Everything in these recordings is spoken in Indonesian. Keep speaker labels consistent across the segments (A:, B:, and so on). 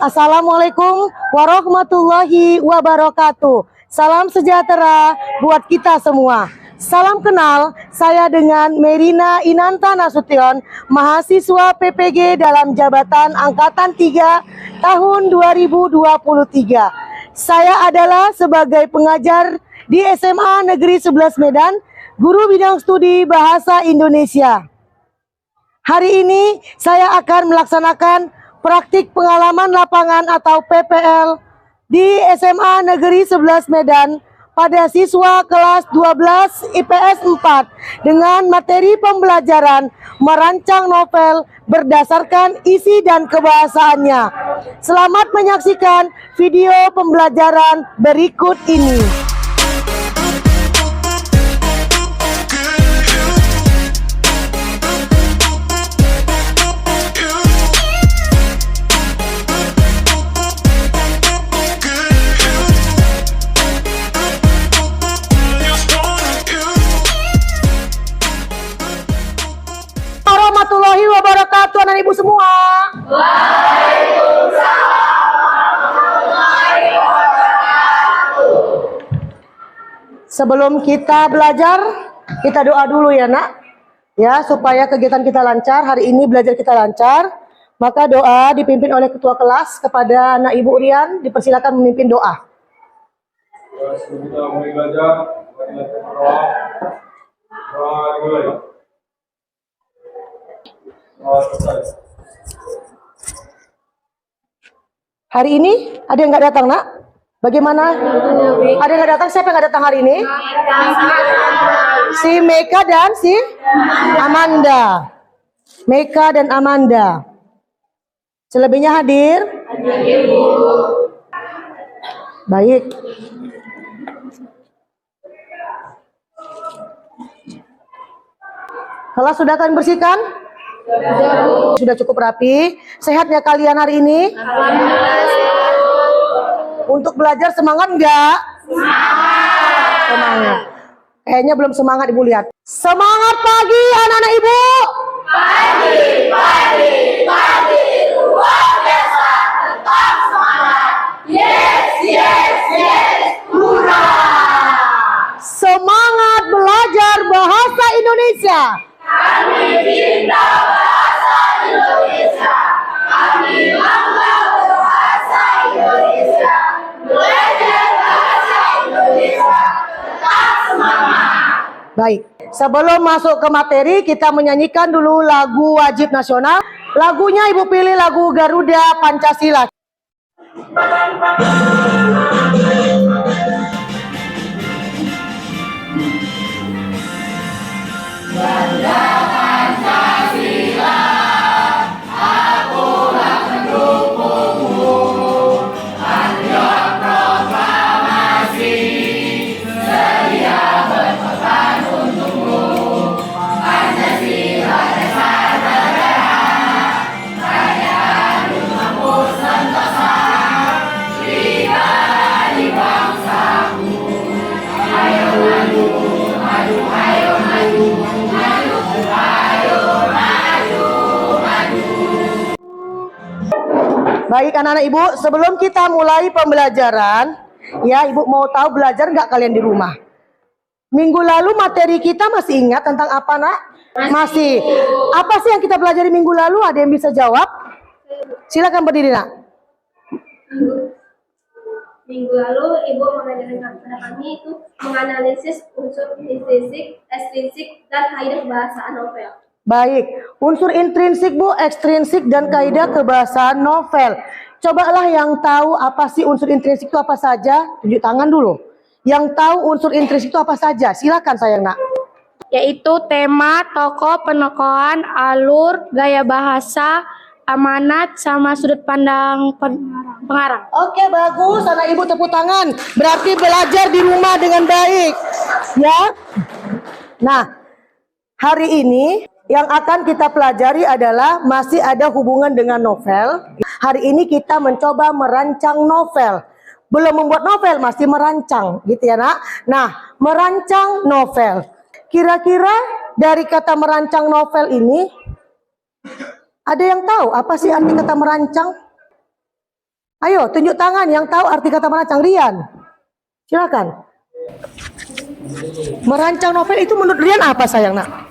A: Assalamualaikum warahmatullahi wabarakatuh. Salam sejahtera buat kita semua. Salam kenal, saya dengan Merina Inanta Nasution, mahasiswa PPG dalam jabatan Angkatan 3 tahun 2023. Saya adalah sebagai pengajar di SMA Negeri 11 Medan, guru bidang studi Bahasa Indonesia. Hari ini saya akan melaksanakan praktik pengalaman lapangan atau PPL di SMA Negeri 11 Medan pada siswa kelas 12 IPS 4 dengan materi pembelajaran merancang novel berdasarkan isi dan kebahasaannya. Selamat menyaksikan video pembelajaran berikut ini. Warahmatullahi wabarakatuh, anak ibu semua. Waalaikumsalam warahmatullahi wabarakatuh. Sebelum kita belajar, kita doa dulu ya nak, ya, supaya kegiatan kita lancar. Hari ini belajar kita lancar, maka doa dipimpin oleh ketua kelas kepada anak ibu Rian. Dipersilakan memimpin doa.
B: Sebelum kita mulai belajar, mari kita berdoa. Mulai.
A: Hari ini ada yang nggak datang nak? Bagaimana? Ada yang nggak datang? Siapa yang nggak datang hari ini? Si Meka dan si Amanda. Meka dan Amanda. Selebihnya hadir? Baik. Kelas sudah kalian bersihkan? Sudah cukup rapi. Sehatnya kalian hari ini? Untuk belajar semangat enggak? Semangat. Kayaknya belum semangat ibu lihat. Semangat pagi anak-anak ibu. Pagi. Luar biasa. Tetap semangat. Yes. Hurra. Semangat belajar bahasa Indonesia. Kami cinta bahasa Indonesia. Kami bangga berbahasa Indonesia. Belajar bahasa Indonesia. Tetap semangat. Baik, sebelum masuk ke materi, kita menyanyikan dulu lagu wajib nasional. Lagunya ibu pilih lagu Garuda Pancasila. Baik anak-anak ibu, sebelum kita mulai pembelajaran, ya ibu mau tahu belajar nggak kalian di rumah? Minggu lalu materi kita masih ingat tentang apa nak? Masih. Apa sih yang kita pelajari minggu lalu? Ada yang bisa jawab? Silakan berdiri nak.
C: Minggu lalu ibu mengajarkan kepada kami itu menganalisis unsur intrinsik, ekstrinsik, dan kaidah kebahasaan novel.
A: Baik, unsur intrinsik bu, ekstrinsik dan kaidah kebahasaan novel. Cobalah yang tahu apa sih unsur intrinsik itu apa saja, tunjuk tangan dulu. Yang tahu unsur intrinsik itu apa saja, silakan sayang nak.
D: Yaitu tema, tokoh, penokohan, alur, gaya bahasa, amanat, sama sudut pandang pengarang.
A: Oke, bagus. Anak ibu tepuk tangan. Berarti belajar di rumah dengan baik. Ya. Nah, hari ini yang akan kita pelajari adalah masih ada hubungan dengan novel. Hari ini kita mencoba merancang novel. Belum membuat novel, masih merancang, gitu ya, Nak. Nah, merancang novel. Kira-kira dari kata merancang novel ini, ada yang tahu apa sih arti kata merancang? Ayo, tunjuk tangan yang tahu arti kata merancang. Rian, silakan. Merancang novel itu menurut Rian apa, sayang, Nak?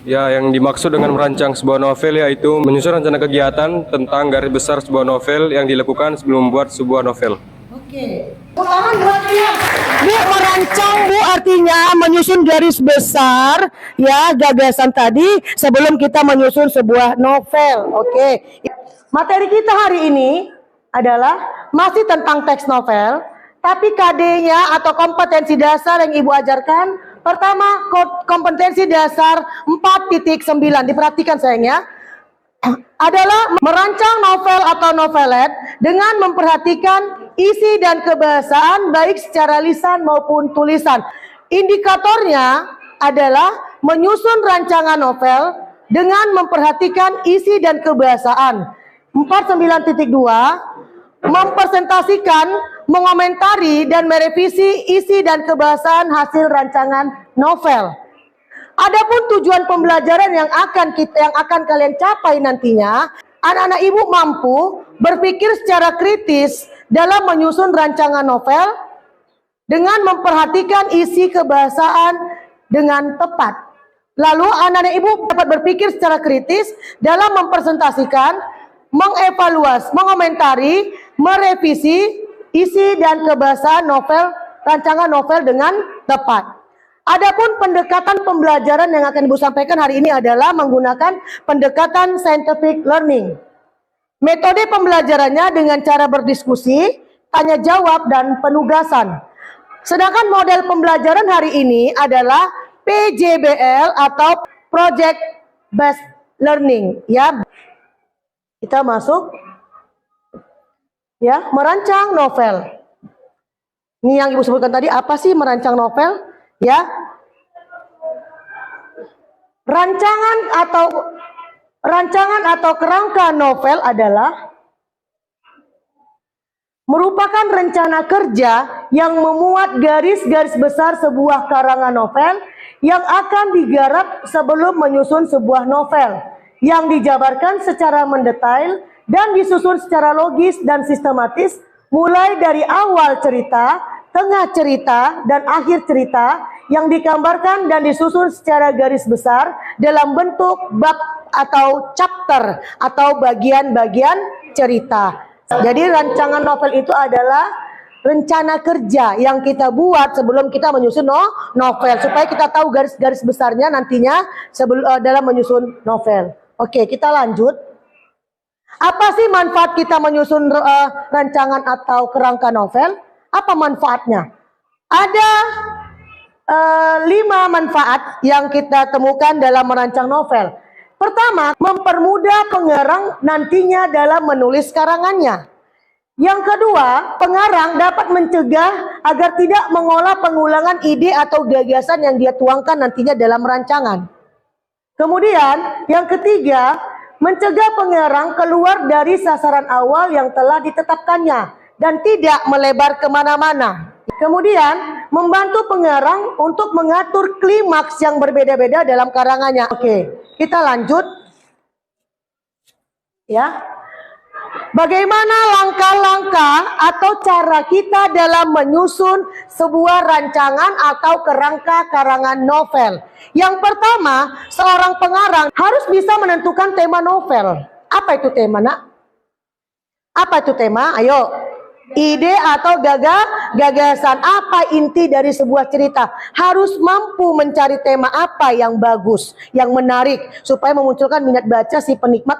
B: Ya, yang dimaksud dengan merancang sebuah novel yaitu menyusun rencana kegiatan tentang garis besar sebuah novel yang dilakukan sebelum membuat sebuah novel.
A: Oke. Tangan buat Rian. Bu, merancang, Bu, artinya menyusun garis besar ya gagasan tadi sebelum kita menyusun sebuah novel. Oke. Materi kita hari ini adalah masih tentang teks novel, tapi KD-nya atau kompetensi dasar yang Ibu ajarkan. Pertama, kompetensi dasar 4.9. Diperhatikan sayangnya. Adalah merancang novel atau novelet dengan memperhatikan isi dan kebahasaan baik secara lisan maupun tulisan. Indikatornya adalah menyusun rancangan novel dengan memperhatikan isi dan kebahasaan. 49.2 mempresentasikan, mengomentari dan merevisi isi dan kebahasaan hasil rancangan novel. Adapun tujuan pembelajaran yang akan kalian capai nantinya, anak-anak ibu mampu berpikir secara kritis dalam menyusun rancangan novel dengan memperhatikan isi kebahasaan dengan tepat. Lalu anak-anak ibu dapat berpikir secara kritis dalam mempresentasikan, mengevaluasi, mengomentari, merevisi isi dan kebahasaan novel, rancangan novel dengan tepat. Adapun pendekatan pembelajaran yang akan Ibu sampaikan hari ini adalah menggunakan pendekatan scientific learning. Metode pembelajarannya dengan cara berdiskusi, tanya jawab, dan penugasan. Sedangkan model pembelajaran hari ini adalah PJBL atau Project Based Learning. Ya, kita masuk. Ya, merancang novel. Ini yang Ibu sebutkan tadi, apa sih merancang novel? Ya, rancangan atau kerangka novel adalah merupakan rencana kerja yang memuat garis-garis besar sebuah karangan novel yang akan digarap sebelum menyusun sebuah novel yang dijabarkan secara mendetail dan disusun secara logis dan sistematis mulai dari awal cerita, tengah cerita, dan akhir cerita yang digambarkan dan disusun secara garis besar dalam bentuk bab atau chapter atau bagian-bagian cerita. Jadi rancangan novel itu adalah rencana kerja yang kita buat sebelum kita menyusun novel supaya kita tahu garis-garis besarnya nantinya dalam menyusun novel. Oke, kita lanjut. Apa sih manfaat kita menyusun rancangan atau kerangka novel? Apa manfaatnya? Ada 5 manfaat yang kita temukan dalam merancang novel. Pertama, mempermudah pengarang nantinya dalam menulis karangannya. Yang kedua, pengarang dapat mencegah agar tidak mengolah pengulangan ide atau gagasan yang dia tuangkan nantinya dalam rancangan. Kemudian, yang ketiga, mencegah pengarang keluar dari sasaran awal yang telah ditetapkannya dan tidak melebar kemana-mana. Kemudian, membantu pengarang untuk mengatur klimaks yang berbeda-beda dalam karangannya. Oke, kita lanjut. Ya. Bagaimana langkah-langkah atau cara kita dalam menyusun sebuah rancangan atau kerangka karangan novel? Yang pertama, seorang pengarang harus bisa menentukan tema novel. Apa itu tema, Nak? Apa itu tema? Ayo. Ide atau gagasan, apa inti dari sebuah cerita? Harus mampu mencari tema apa yang bagus, yang menarik, supaya memunculkan minat baca si penikmat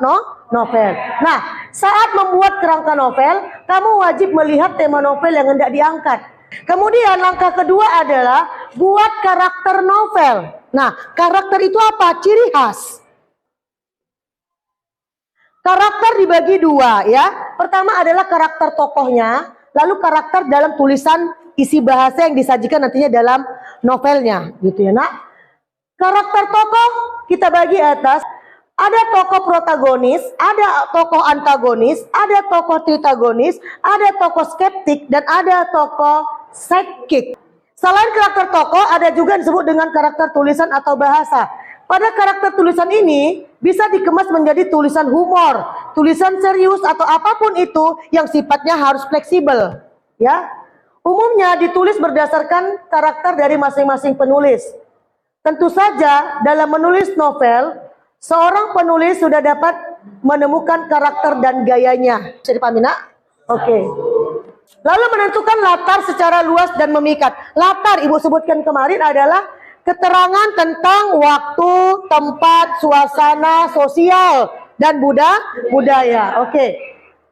A: novel. Nah, saat membuat kerangka novel, kamu wajib melihat tema novel yang hendak diangkat. Kemudian langkah kedua adalah buat karakter novel. Nah, karakter itu apa? Ciri khas. Karakter dibagi dua ya. Pertama adalah karakter tokohnya, lalu karakter dalam tulisan isi bahasa yang disajikan nantinya dalam novelnya, gitu ya nak. Karakter tokoh kita bagi atas. Ada tokoh protagonis, ada tokoh antagonis, ada tokoh tritagonis, ada tokoh skeptik, dan ada tokoh sidekick. Selain karakter tokoh, ada juga yang disebut dengan karakter tulisan atau bahasa. Pada karakter tulisan ini bisa dikemas menjadi tulisan humor, tulisan serius, atau apapun itu yang sifatnya harus fleksibel. Ya, umumnya ditulis berdasarkan karakter dari masing-masing penulis. Tentu saja dalam menulis novel, seorang penulis sudah dapat menemukan karakter dan gayanya. Bisa dipahami nak? Oke. Lalu menentukan latar secara luas dan memikat. Latar ibu sebutkan kemarin adalah keterangan tentang waktu, tempat, suasana, sosial, dan budaya. Oke.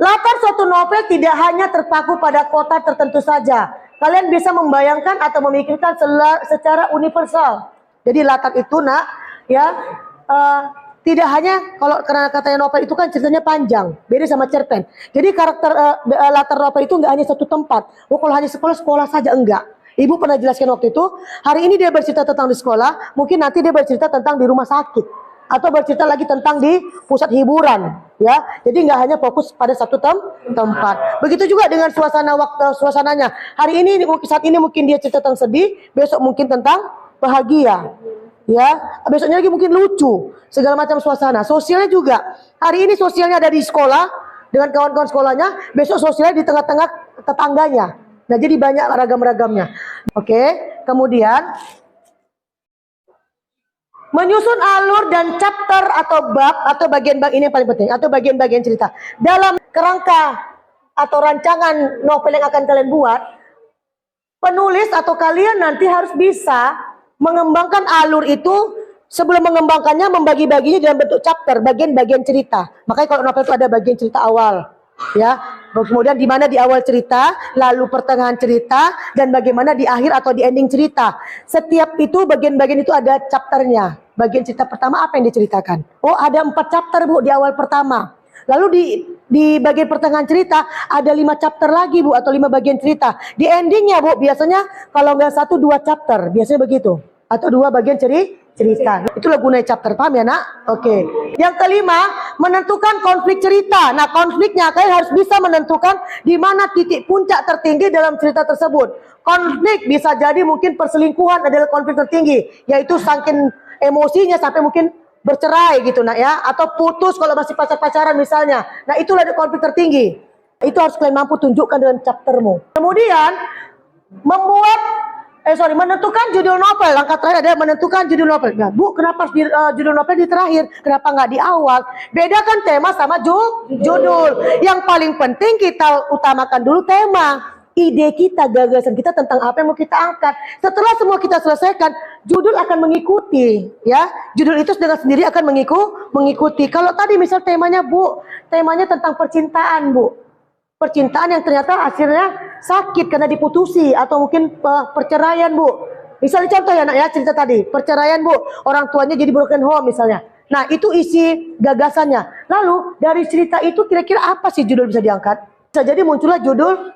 A: Latar suatu novel tidak hanya terpaku pada kota tertentu saja. Kalian bisa membayangkan atau memikirkan secara universal. Jadi latar itu nak, ya tidak hanya kalau karena katanya novel itu kan ceritanya panjang, beda sama cerpen. Jadi karakter latar novel itu nggak hanya satu tempat. Oh kalau hanya sekolah saja enggak. Ibu pernah jelaskan waktu itu. Hari ini dia bercerita tentang di sekolah, mungkin nanti dia bercerita tentang di rumah sakit, atau bercerita lagi tentang di pusat hiburan, ya. Jadi nggak hanya fokus pada satu tempat. Begitu juga dengan suasananya. Hari ini saat ini mungkin dia cerita tentang sedih, besok mungkin tentang bahagia, ya. Besoknya lagi mungkin lucu, segala macam suasana. Sosialnya juga. Hari ini sosialnya ada di sekolah dengan kawan-kawan sekolahnya, besok sosialnya di tengah-tengah tetangganya. Nah, jadi banyak ragam-ragamnya. Oke, kemudian menyusun alur dan chapter atau bab atau bagian-bagian ini yang paling penting, atau bagian-bagian cerita dalam kerangka atau rancangan novel yang akan kalian buat. Penulis atau kalian nanti harus bisa mengembangkan alur itu. Sebelum mengembangkannya, membagi-baginya dalam bentuk chapter, bagian-bagian cerita. Makanya kalau novel itu ada bagian cerita awal, ya. Kemudian di mana di awal cerita, lalu pertengahan cerita, dan bagaimana di akhir atau di ending cerita. Setiap itu bagian-bagian itu ada chapternya. Bagian cerita pertama apa yang diceritakan? Oh, ada 4 chapter Bu di awal pertama. Lalu di bagian pertengahan cerita ada 5 chapter lagi Bu, atau 5 bagian cerita. Di endingnya Bu, biasanya kalau nggak 1-2 chapter, biasanya begitu. Atau 2 bagian cerita. Itulah gunanya chapter, paham ya nak? Oke. Yang kelima, menentukan konflik cerita. Nah, konfliknya kalian harus bisa menentukan di mana titik puncak tertinggi dalam cerita tersebut. Konflik bisa jadi mungkin perselingkuhan adalah konflik tertinggi, yaitu saking emosinya sampai mungkin bercerai gitu nak ya, atau putus kalau masih pacar-pacaran misalnya. Nah, itulah konflik tertinggi. Itu harus kalian mampu tunjukkan dalam chaptermu. Kemudian menentukan judul novel. Langkah terakhir adalah menentukan judul novel. Nah, Bu, kenapa harus judul novel di terakhir? Kenapa nggak di awal? Bedakan tema sama judul. Yang paling penting kita utamakan dulu tema. Ide kita, gagasan kita tentang apa yang mau kita angkat. Setelah semua kita selesaikan, judul akan mengikuti, ya. Judul itu dengan sendiri akan mengikuti. Kalau tadi misal temanya Bu, temanya tentang percintaan Bu. Percintaan yang ternyata hasilnya sakit karena diputusi, atau mungkin perceraian Bu. Misalnya contoh ya nak ya, cerita tadi perceraian Bu, orang tuanya jadi broken home misalnya. Nah, itu isi gagasannya. Lalu dari cerita itu kira-kira apa sih judul bisa diangkat? Bisa jadi muncullah judul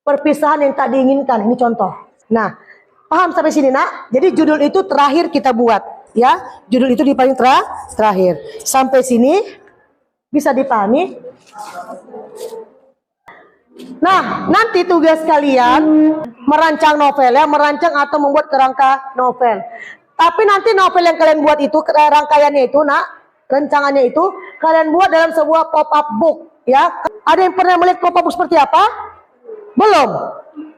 A: perpisahan yang tak diinginkan. Ini contoh. Nah, paham sampai sini nak? Jadi judul itu terakhir kita buat, ya. Judul itu di paling terakhir. Sampai sini bisa dipahami? Nah, nanti tugas kalian merancang novel ya, merancang atau membuat kerangka novel. Tapi nanti novel yang kalian buat itu, rangkaiannya itu nak, rancangannya itu kalian buat dalam sebuah pop-up book ya. Ada yang pernah melihat pop-up book seperti apa? Belum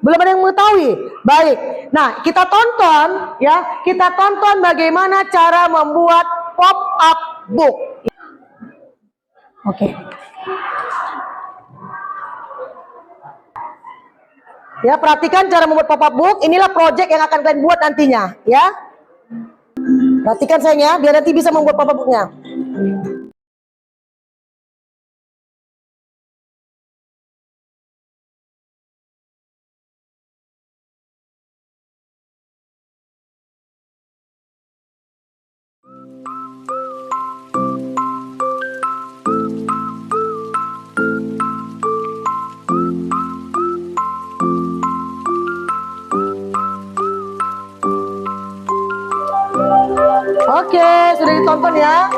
A: ada yang mengetahui. Baik. Nah, kita tonton ya, kita tonton bagaimana cara membuat pop-up book. Oke. Ya, perhatikan cara membuat pop-up book. Inilah project yang akan kalian buat nantinya, ya. Perhatikan sayangnya, biar nanti bisa membuat pop-up booknya. Oke, sudah ditonton ya.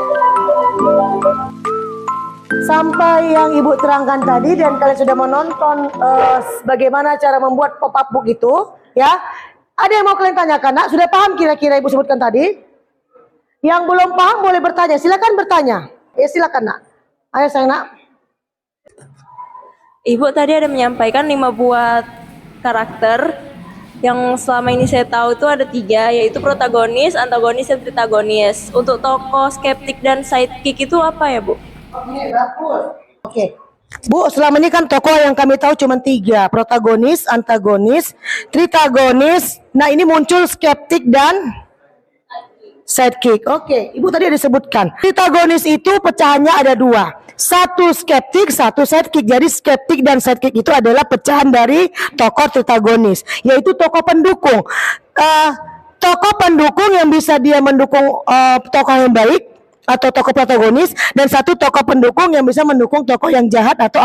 A: Sampai yang Ibu terangkan tadi dan kalian sudah menonton bagaimana cara membuat pop-up book itu, ya. Ada yang mau kalian tanyakan, nak? Sudah paham kira-kira Ibu sebutkan tadi? Yang belum paham boleh bertanya, silakan bertanya. Ya silakan, nak. Ayo sayang, nak.
E: Ibu tadi ada menyampaikan 5 buah karakter yang selama ini saya tahu itu ada 3, yaitu protagonis, antagonis, dan protagonis. Untuk tokoh skeptik dan sidekick itu apa ya, Bu?
A: Oke. Bu, selama ini kan tokoh yang kami tahu cuma 3, protagonis, antagonis, tritagonis. Nah, ini muncul skeptik dan sidekick. Oke, Ibu tadi ada disebutkan. Tritagonis itu pecahannya ada 2. Satu skeptik, satu sidekick. Jadi skeptik dan sidekick itu adalah pecahan dari tokoh tritagonis, yaitu tokoh pendukung. Tokoh pendukung yang bisa dia mendukung tokoh yang baik atau tokoh protagonis, dan satu tokoh pendukung yang bisa mendukung tokoh yang jahat atau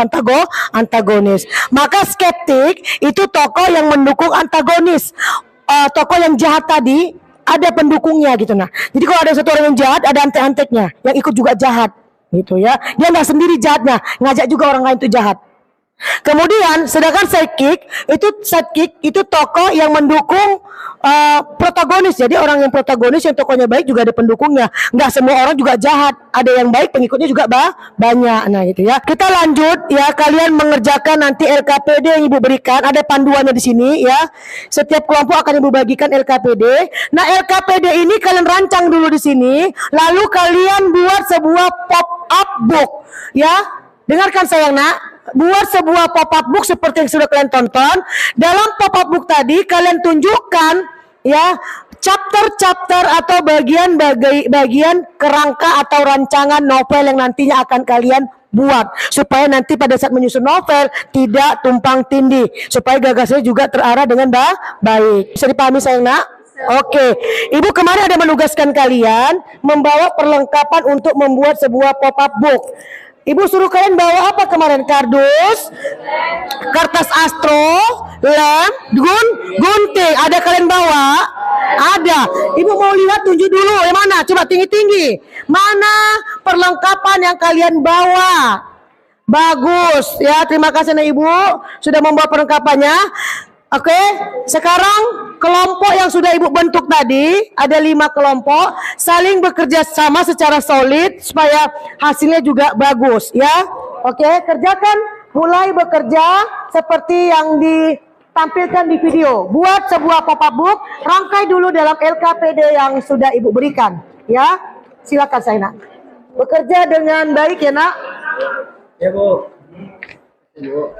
A: antagonis. Maka skeptik itu tokoh yang mendukung antagonis. Tokoh yang jahat tadi ada pendukungnya gitu. Nah, jadi kalau ada satu orang yang jahat, ada antek-anteknya yang ikut juga jahat gitu ya. Dia nggak sendiri jahatnya, ngajak juga orang lain itu jahat. Kemudian sedangkan sidekick itu tokoh yang mendukung protagonis. Jadi orang yang protagonis yang tokohnya baik juga ada pendukungnya. Nggak semua orang juga jahat, ada yang baik pengikutnya juga banyak. Nah gitu ya. Kita lanjut ya, kalian mengerjakan nanti LKPD yang Ibu berikan, ada panduannya di sini ya. Setiap kelompok akan Ibu bagikan LKPD. Nah LKPD ini kalian rancang dulu di sini, lalu kalian buat sebuah pop-up book ya. Dengarkan sayang, nak. Buat sebuah pop-up book seperti yang sudah kalian tonton. Dalam pop-up book tadi kalian tunjukkan ya chapter-chapter atau bagian kerangka atau rancangan novel yang nantinya akan kalian buat, supaya nanti pada saat menyusun novel tidak tumpang tindih, supaya gagasannya juga terarah dengan baik. Bisa dipahami sayang, nak? Oke, Ibu kemarin ada menugaskan kalian membawa perlengkapan untuk membuat sebuah pop-up book. Ibu suruh kalian bawa apa kemarin? Kardus, kertas astro, lem, gunting. Ada kalian bawa? Ada. Ibu mau lihat, tunjuk dulu. Yang mana? Coba tinggi-tinggi. Mana perlengkapan yang kalian bawa? Bagus ya. Terima kasih nah Ibu sudah membawa perlengkapannya. Oke, sekarang kelompok yang sudah Ibu bentuk tadi, ada 5 kelompok, saling bekerja sama secara solid supaya hasilnya juga bagus ya. Oke, kerjakan, mulai bekerja seperti yang ditampilkan di video. Buat sebuah pop-up book, rangkai dulu dalam LKPD yang sudah Ibu berikan ya. Silakan saya nak. Bekerja dengan baik ya nak.
B: Ya Bu. Ibu.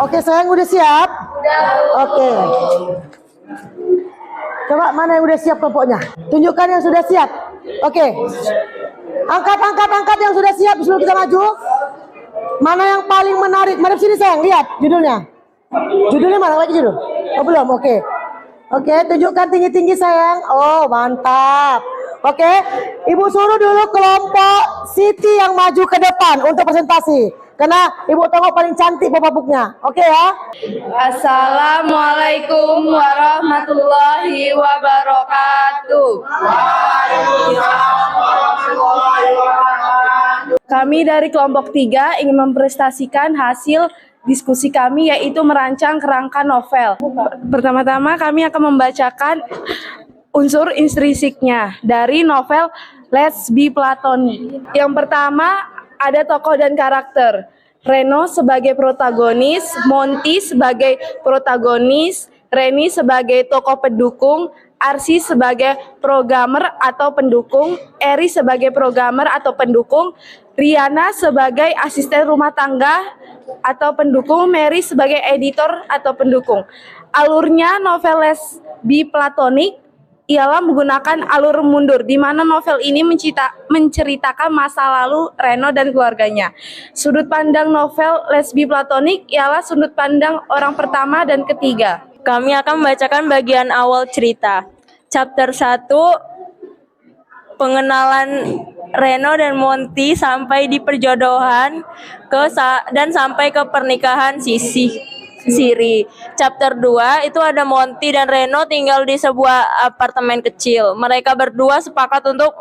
A: Oke sayang, udah siap? Oke. Coba mana yang udah siap kelompoknya? Tunjukkan yang sudah siap. Oke. Angkat yang sudah siap sebelum kita maju. Mana yang paling menarik? Mari sini sayang, lihat judulnya. Judulnya mana lagi judul? Oh belum, oke. Oke, tunjukkan tinggi-tinggi sayang. Oh mantap. Oke, Ibu suruh dulu kelompok Siti yang maju ke depan untuk presentasi. Karena Ibu tengok paling cantik pop-up-booknya. Oke ya.
E: Assalamualaikum warahmatullahi wabarakatuh. Kami dari kelompok 3 ingin mempresentasikan hasil diskusi kami, yaitu merancang kerangka novel. Pertama-tama kami akan membacakan unsur intrinsiknya dari novel Let's Be Platonic. Yang pertama ada tokoh dan karakter. Reno sebagai protagonis, Monty sebagai protagonis, Reni sebagai tokoh pendukung, Arsy sebagai programmer atau pendukung, Eri sebagai programmer atau pendukung, Riana sebagai asisten rumah tangga atau pendukung, Mary sebagai editor atau pendukung. Alurnya novel lesbi platonik ialah menggunakan alur mundur, di mana novel ini menceritakan masa lalu Reno dan keluarganya. Sudut pandang novel lesbi platonik ialah sudut pandang orang pertama dan ketiga.
F: Kami akan membacakan bagian awal cerita. Chapter 1, pengenalan Reno dan Monty sampai di perjodohan dan sampai ke pernikahan Siri. Chapter 2 itu ada Monty dan Reno tinggal di sebuah apartemen kecil. Mereka berdua sepakat untuk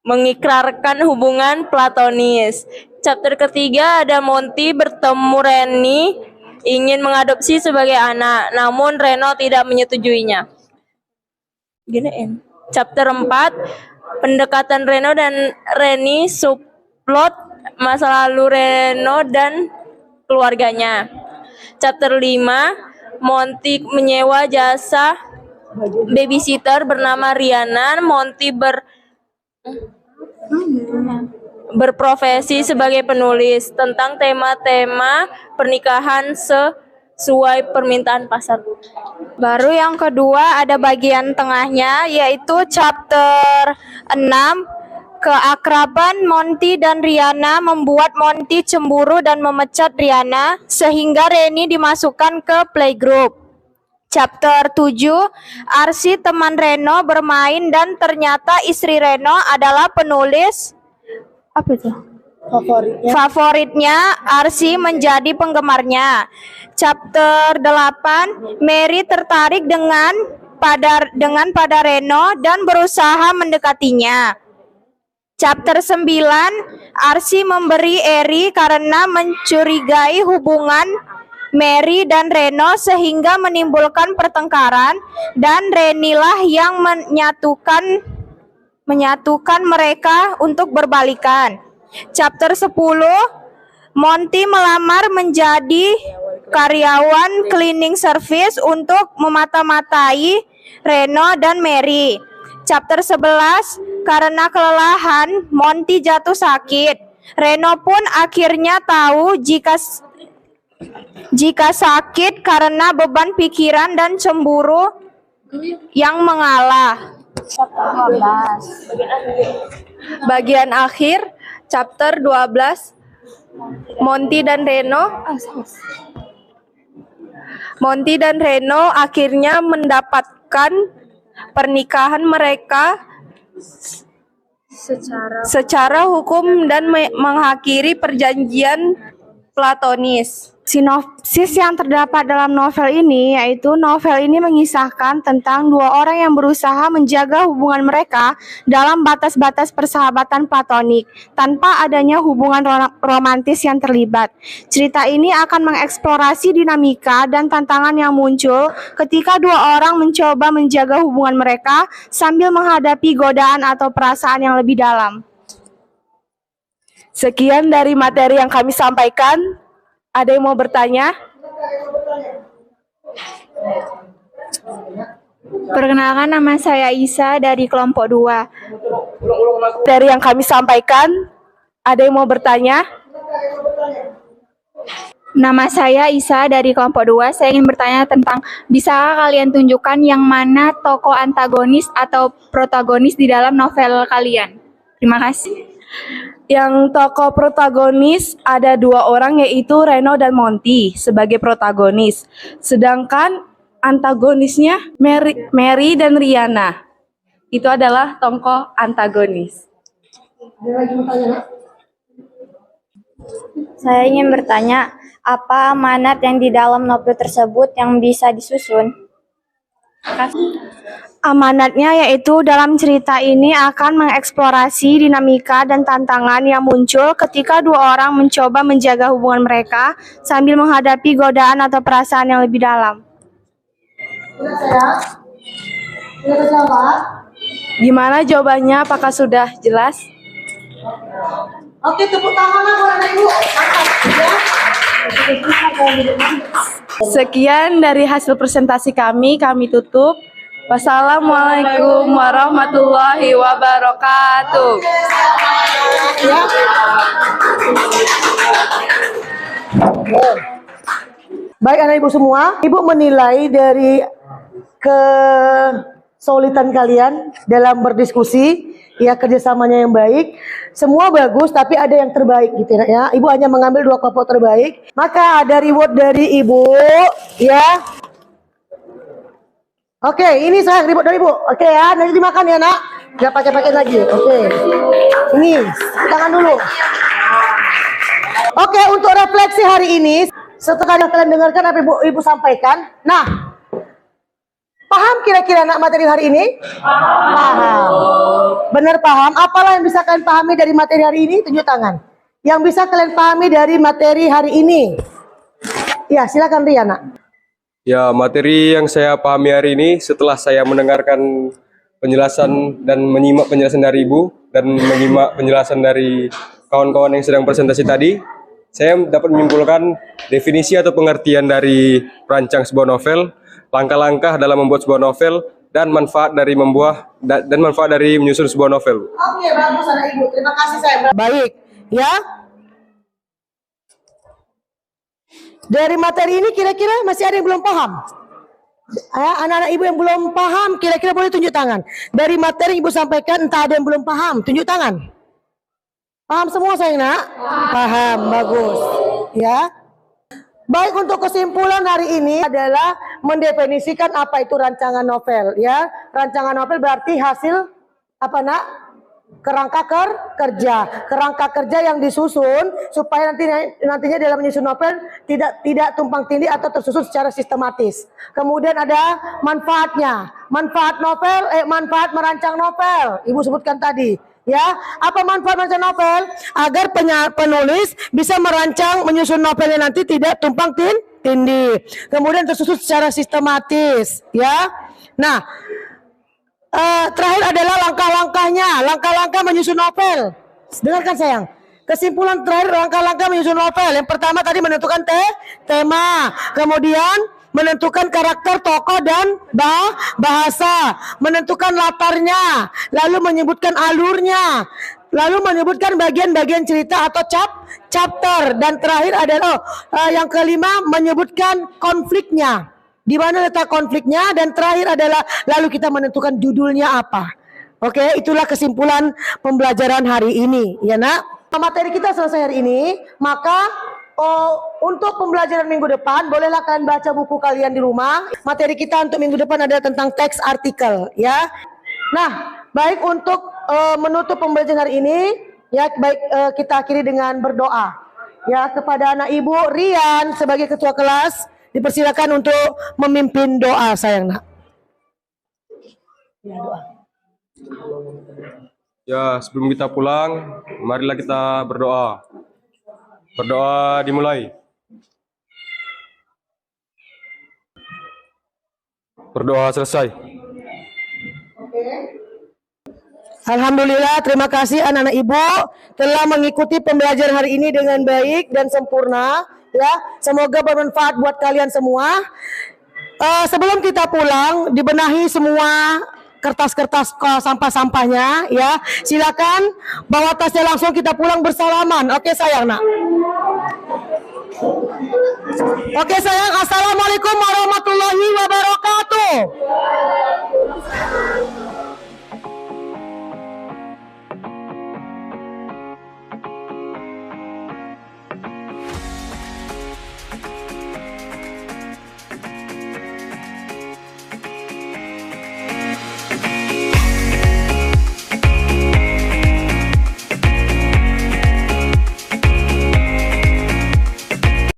F: mengikrarkan hubungan platonis. Chapter ketiga ada Monty bertemu Reni ingin mengadopsi sebagai anak, namun Reno tidak menyetujuinya. Chapter 4, pendekatan Reno dan Reni, subplot masa lalu Reno dan keluarganya. Chapter 5, Monty menyewa jasa babysitter bernama Riana. Monty berprofesi sebagai penulis tentang tema-tema pernikahan sesuai permintaan pasar.
G: Baru yang kedua ada bagian tengahnya, yaitu chapter 6, keakraban Monty dan Riana membuat Monty cemburu dan memecat Riana sehingga Reni dimasukkan ke playgroup. Chapter 7, Arsy teman Reno bermain dan ternyata istri Reno adalah penulis favoritnya. Arsy menjadi penggemarnya. Chapter 8, Mary tertarik dengan pada Reno dan berusaha mendekatinya. Chapter 9, Arsy memberi Eri karena mencurigai hubungan Mary dan Reno sehingga menimbulkan pertengkaran, dan Renilah yang menyatukan mereka untuk berbalikan. Chapter 10, Monty melamar menjadi karyawan cleaning service untuk memata-matai Reno dan Mary. Chapter 11, karena kelelahan Monty jatuh sakit. Reno pun akhirnya tahu jika sakit karena beban pikiran dan cemburu yang mengalah. Bagian akhir, chapter 12, Monty dan Reno akhirnya mendapatkan pernikahan mereka secara hukum dan mengakhiri perjanjian platonis. Sinopsis yang terdapat dalam novel ini yaitu novel ini mengisahkan tentang dua orang yang berusaha menjaga hubungan mereka dalam batas-batas persahabatan platonik tanpa adanya hubungan romantis yang terlibat. Cerita ini akan mengeksplorasi dinamika dan tantangan yang muncul ketika dua orang mencoba menjaga hubungan mereka sambil menghadapi godaan atau perasaan yang lebih dalam. Sekian dari materi yang kami sampaikan. Ada yang mau bertanya? Perkenalkan, nama saya Isa dari kelompok 2.
E: Dari yang kami sampaikan, ada yang mau bertanya?
G: Nama saya Isa dari kelompok 2. Saya ingin bertanya tentang, bisakah kalian tunjukkan yang mana tokoh antagonis atau protagonis di dalam novel kalian? Terima kasih.
E: Yang tokoh protagonis ada dua orang, yaitu Reno dan Monty sebagai protagonis. Sedangkan antagonisnya Mary dan Riana. Itu adalah tokoh antagonis.
G: Saya ingin bertanya, apa amanat yang di dalam novel tersebut yang bisa disusun?
E: Amanatnya yaitu dalam cerita ini akan mengeksplorasi dinamika dan tantangan yang muncul ketika dua orang mencoba menjaga hubungan mereka sambil menghadapi godaan atau perasaan yang lebih dalam. Gimana jawabannya? Apakah sudah jelas?
A: Oke, tepuk tangan lah buat anak ibu. Mantap, ya.
E: Sekian dari hasil presentasi kami tutup. Wassalamualaikum warahmatullahi wabarakatuh.
A: Ya. Baik anak ibu semua, ibu menilai dari kesulitan kalian dalam berdiskusi, ya kerjasamanya yang baik. Semua bagus, tapi ada yang terbaik gitu ya. Ibu hanya mengambil 2 kelompok terbaik. Maka ada reward dari ibu, ya. Oke, ini saya reward dari ibu. Oke ya, nanti dimakan ya nak. Gak pakai lagi. Oke. Ini tangan dulu. Oke, untuk refleksi hari ini, setelah kalian dengarkan apa ibu sampaikan, nah, paham kira-kira nak materi hari ini? Paham. Benar paham. Apalah yang bisa kalian pahami dari materi hari ini? Tunjuk tangan. Yang bisa kalian pahami dari materi hari ini? Ya, silakan Ria nak.
B: Ya, materi yang saya pahami hari ini setelah saya mendengarkan penjelasan dan menyimak penjelasan dari Ibu dan menyimak penjelasan dari kawan-kawan yang sedang presentasi tadi, saya dapat menyimpulkan definisi atau pengertian dari merancang sebuah novel, langkah-langkah dalam membuat sebuah novel, dan manfaat dari menyusun sebuah novel.
A: Oke, bagus anak ibu. Terima kasih saya. Baik, ya. Dari materi ini kira-kira masih ada yang belum paham? Anak-anak ibu yang belum paham kira-kira boleh tunjuk tangan. Dari materi yang ibu sampaikan entah ada yang belum paham, tunjuk tangan. Paham semua sayang nak? Paham, bagus. Ya. Baik, untuk kesimpulan hari ini adalah mendefinisikan apa itu rancangan novel, ya. Rancangan novel berarti hasil apa nak? Kerangka kerja yang disusun supaya nantinya dalam menyusun novel tidak tumpang tindih atau tersusun secara sistematis. Kemudian ada manfaatnya, manfaat merancang novel. Ibu sebutkan tadi, ya. Apa manfaat merancang novel? Agar penulis bisa menyusun novelnya nanti tidak tumpang tindih. Kemudian tersusun secara sistematis, ya. Nah, terakhir adalah langkah-langkah menyusun novel. Dengarkan sayang. Kesimpulan terakhir langkah-langkah menyusun novel. Yang pertama tadi menentukan tema, kemudian menentukan karakter tokoh dan bahasa, menentukan latarnya, lalu menyebutkan alurnya, lalu menyebutkan bagian-bagian cerita atau chapter, dan terakhir adalah yang kelima menyebutkan konfliknya. Di mana letak konfliknya, dan terakhir adalah lalu kita menentukan judulnya apa. Oke, itulah kesimpulan pembelajaran hari ini, ya nak. Materi kita selesai hari ini, maka untuk pembelajaran minggu depan bolehlah kalian baca buku kalian di rumah. Materi kita untuk minggu depan adalah tentang teks artikel, ya. Nah, baik, untuk menutup pembelajaran hari ini, ya baik, kita akhiri dengan berdoa. Ya, kepada anak ibu Rian sebagai ketua kelas, dipersilakan untuk memimpin doa sayang nak. Ya, doa.
B: Ya, sebelum kita pulang, marilah kita berdoa. Berdoa dimulai. Berdoa selesai.
A: Alhamdulillah, terima kasih anak-anak ibu telah mengikuti pembelajaran hari ini dengan baik dan sempurna. Ya, semoga bermanfaat buat kalian semua. Sebelum kita pulang, dibenahi semua kertas-kertas sampah-sampahnya, ya. Silakan bawa tasnya langsung, kita pulang bersalaman. Oke sayang nak. Oke sayang, assalamualaikum warahmatullahi wabarakatuh.